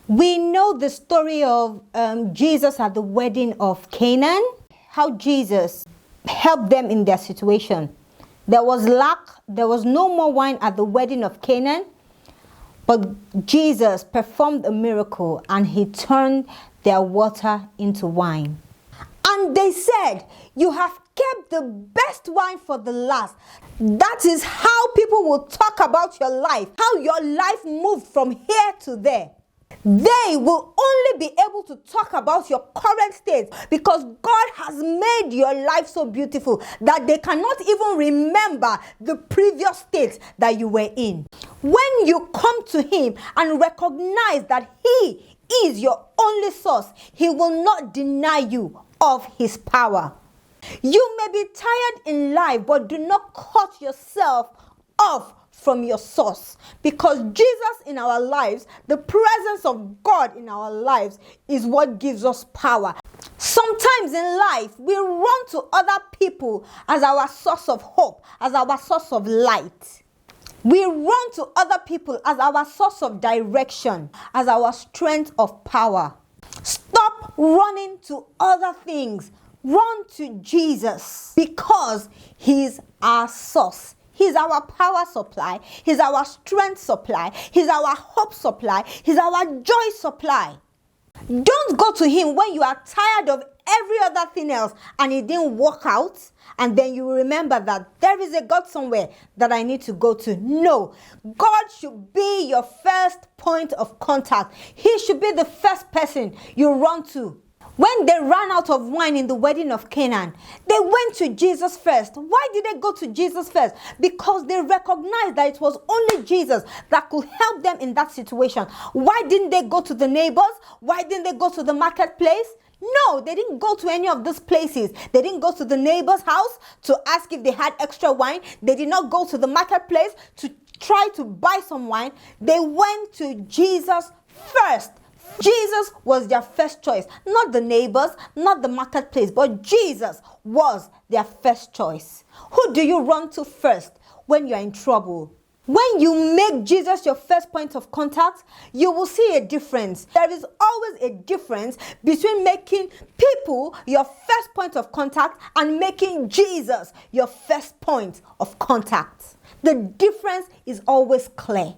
We know the story of Jesus at the wedding of Canaan, how Jesus helped them in their situation. There was lack, there was no more wine at the wedding of Canaan, but Jesus performed a miracle and he turned their water into wine. And they said, "You have kept the best wine for the last." That is how people will talk about your life, how your life moved from here to there. They will only be able to talk about your current state because God has made your life so beautiful that they cannot even remember the previous state that you were in. When you come to him and recognize that he is your only source, he will not deny you of his power. You may be tired in life, but do not cut yourself off from your source, because Jesus in our lives, the presence of God in our lives, is what gives us power. Sometimes in life, we run to other people as our source of hope, as our source of light. We run to other people as our source of direction, as our strength of power. Stop running to other things. Run to Jesus, because he's our source. He's our power supply. He's our strength supply. He's our hope supply. He's our joy supply. Don't go to him when you are tired of every other thing else and it didn't work out, and then you will remember that there is a God somewhere that I need to go to. No, God should be your first point of contact. He should be the first person you run to. When they ran out of wine in the wedding of Canaan, they went to Jesus first. Why did they go to Jesus first? Because they recognized that it was only Jesus that could help them in that situation. Why didn't they go to the neighbors? Why didn't they go to the marketplace? No, they didn't go to any of those places. They didn't go to the neighbor's house to ask if they had extra wine. They did not go to the marketplace to try to buy some wine. They went to Jesus first. Jesus was their first choice, not the neighbors, not the marketplace, but Jesus was their first choice. Who do you run to first when you're in trouble? When you make Jesus your first point of contact, you will see a difference. There is always a difference between making people your first point of contact and making Jesus your first point of contact. The difference is always clear.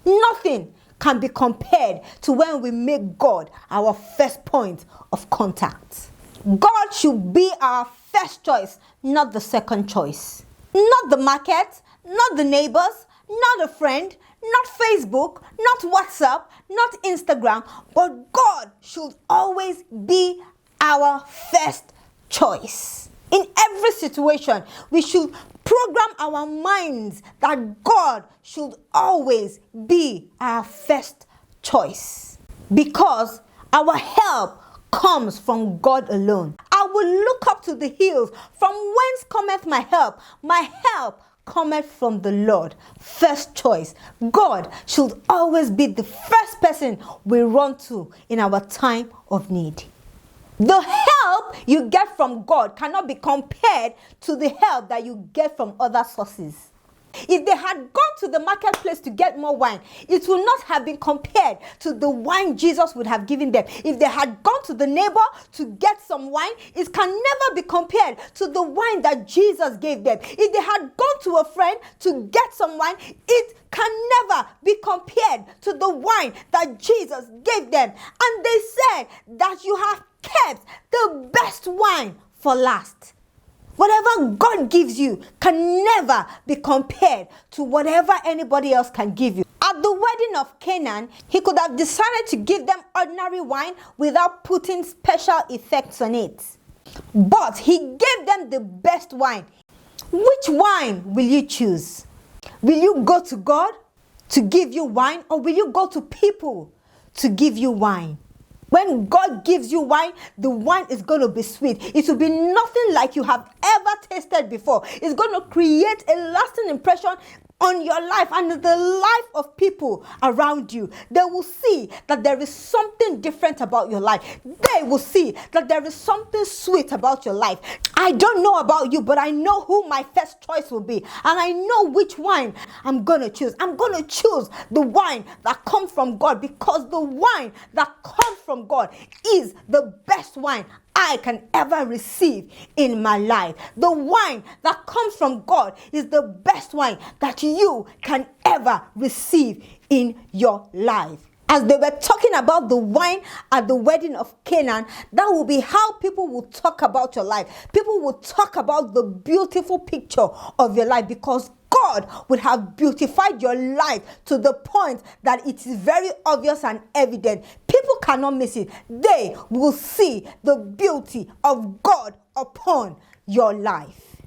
Nothing can be compared to when we make God our first point of contact. God should be our first choice, not the second choice. Not the market, not the neighbors, not a friend, not Facebook, not WhatsApp, not Instagram, but God should always be our first choice. In every situation, we should program our minds that God should always be our first choice, because our help comes from God alone. I will look up to the hills, from whence cometh my help. My help cometh from the Lord. First choice. God should always be the first person we run to in our time of need. The help you get from God cannot be compared to the help that you get from other sources. If they had gone to the marketplace to get more wine, it would not have been compared to the wine Jesus would have given them. If they had gone to the neighbor to get some wine, it can never be compared to the wine that Jesus gave them. If they had gone to a friend to get some wine, it can never be compared to the wine that Jesus gave them. And they said that you have kept the best wine for last. Whatever God gives you can never be compared to whatever anybody else can give you. At the wedding of Canaan, he could have decided to give them ordinary wine without putting special effects on it. But he gave them the best wine. Which wine will you choose? Will you go to God to give you wine, or will you go to people to give you wine? When God gives you wine, the wine is going to be sweet. It will be nothing like you have ever tasted before. It's going to create a lasting impression on your life and the life of people around you. They will see that there is something different about your life. They will see that there is something sweet about your life. I don't know about you, but I know who my first choice will be. And I know which wine I'm going to choose. I'm going to choose the wine that comes from God, because the wine that comes from God is the best wine I can ever receive in my life. The wine that comes from God is the best wine that you can ever receive in your life. As they were talking about the wine at the wedding of Canaan, that will be how people will talk about your life. People will talk about the beautiful picture of your life, because God would have beautified your life to the point that it is very obvious and evident. People cannot miss it. They will see the beauty of God upon your life.